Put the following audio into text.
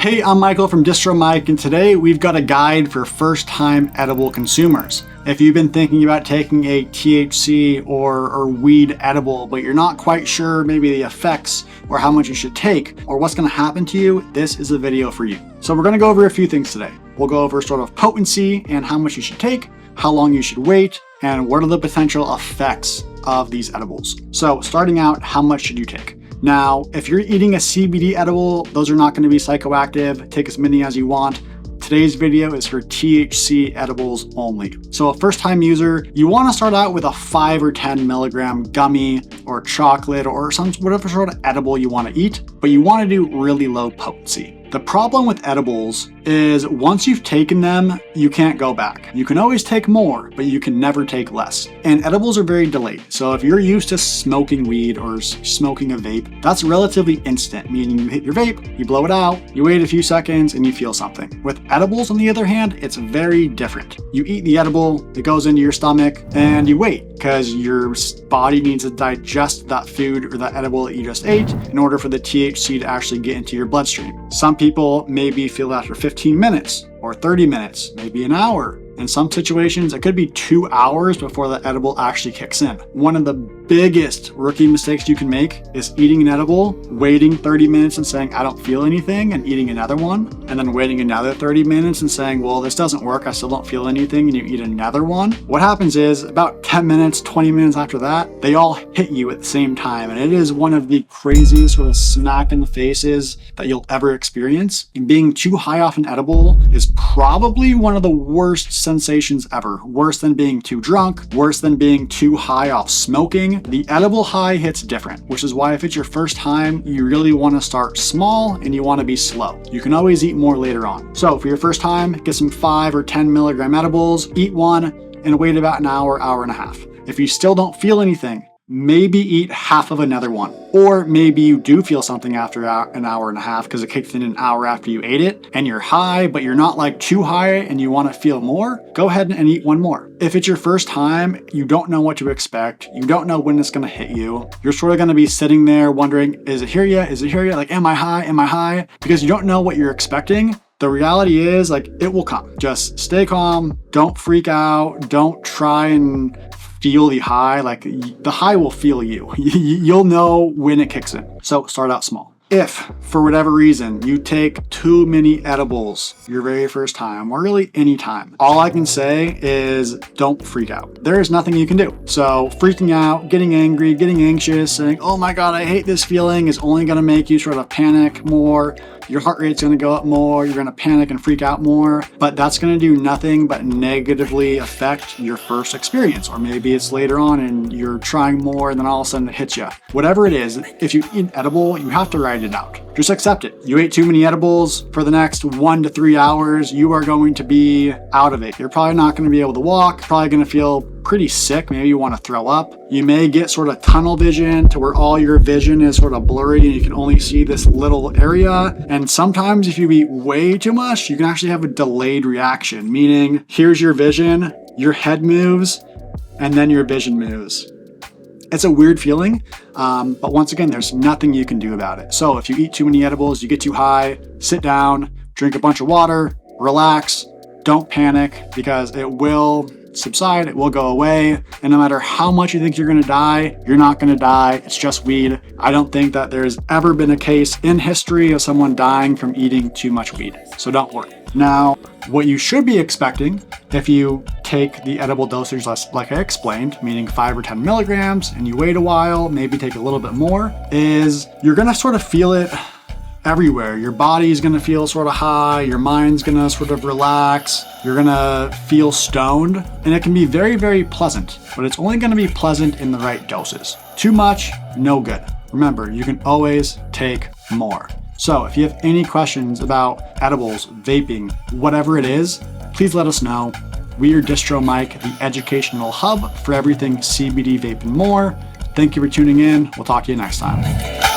Hey, I'm Michael from DistroMike, and today we've got a guide for first-time edible consumers. If you've been thinking about taking a THC or weed edible, but you're not quite sure maybe the effects or how much you should take or what's going to happen to you, this is a video for you. So we're going to go over a few things today. We'll go over sort of potency and how much you should take, how long you should wait, and what are the potential effects of these edibles. So starting out, how much should you take? Now, if you're eating a CBD edible, those are not going to be psychoactive. Take as many as you want. Today's video is for THC edibles only. So a first-time user, you want to start out with a 5 or 10 milligram gummy or chocolate or whatever sort of edible you want to eat, but you want to do really low potency. The problem with edibles is once you've taken them, you can't go back. You can always take more, but you can never take less. And edibles are very delayed. So if you're used to smoking weed or smoking a vape, that's relatively instant, meaning you hit your vape, you blow it out, you wait a few seconds, and you feel something. With edibles, on the other hand, it's very different. You eat the edible, it goes into your stomach, and you wait because your body needs to digest that food or that edible that you just ate in order for the THC to actually get into your bloodstream. Some people maybe feel after 15 minutes or 30 minutes, maybe an hour. In some situations, it could be 2 hours before the edible actually kicks in. One of the biggest rookie mistakes you can make is eating an edible, waiting 30 minutes and saying, I don't feel anything, and eating another one, and then waiting another 30 minutes and saying, well, this doesn't work, I still don't feel anything, and you eat another one. What happens is about 10 minutes, 20 minutes after that, they all hit you at the same time, and it is one of the craziest sort of smack in the faces that you'll ever experience. And being too high off an edible is probably one of the worst sensations ever. Worse than being too drunk, worse than being too high off smoking. The edible high hits different, which is why if it's your first time, you really want to start small and you want to be slow. You can always eat more later on. So for your first time, get some 5 or 10 milligram edibles, eat one, and wait about an hour, hour and a half. If you still don't feel anything, maybe eat half of another one. Or maybe you do feel something after an hour and a half because it kicked in an hour after you ate it and you're high, but you're not like too high and you want to feel more, go ahead and eat one more. If it's your first time, you don't know what to expect, you don't know when it's going to hit you, you're sort of going to be sitting there wondering, is it here yet? Is it here yet? Like, am I high? Am I high? Because you don't know what you're expecting. The reality is, like, it will come. Just stay calm, don't freak out, don't try and feel the high. Like, the high will feel you. You'll know when it kicks in. So start out small. If, for whatever reason, you take too many edibles your very first time, or really any time, all I can say is don't freak out. There is nothing you can do. So freaking out, getting angry, getting anxious, saying, oh my God, I hate this feeling, is only going to make you sort of panic more. Your heart rate's going to go up more. You're going to panic and freak out more. But that's going to do nothing but negatively affect your first experience. Or maybe it's later on and you're trying more and then all of a sudden it hits you. Whatever it is, if you eat an edible, you have to write it out. Just accept it. You ate too many edibles for the next 1 to 3 hours, you are going to be out of it. You're probably not going to be able to walk, probably going to feel pretty sick. Maybe you want to throw up. You may get sort of tunnel vision to where all your vision is sort of blurry and you can only see this little area. And sometimes if you eat way too much, you can actually have a delayed reaction, meaning here's your vision, your head moves, and then your vision moves. It's a weird feeling, but once again, there's nothing you can do about it. So if you eat too many edibles, you get too high, sit down, drink a bunch of water, relax, don't panic because it will subside, it will go away, and no matter how much you think you're going to die, you're not going to die. It's just weed. I don't think that there's ever been a case in history of someone dying from eating too much weed, so don't worry. Now, what you should be expecting if you take the edible dosage like I explained, meaning 5 or 10 milligrams, and you wait a while, maybe take a little bit more, is you're going to sort of feel it everywhere. Your body's going to feel sort of high, your mind's going to sort of relax, you're going to feel stoned, and it can be very, very pleasant, but it's only going to be pleasant in the right doses. Too much, no good. Remember, you can always take more. So if you have any questions about edibles, vaping, whatever it is, please let us know. We are DistroMike, the educational hub for everything CBD, vape, and more. Thank you for tuning in. We'll talk to you next time.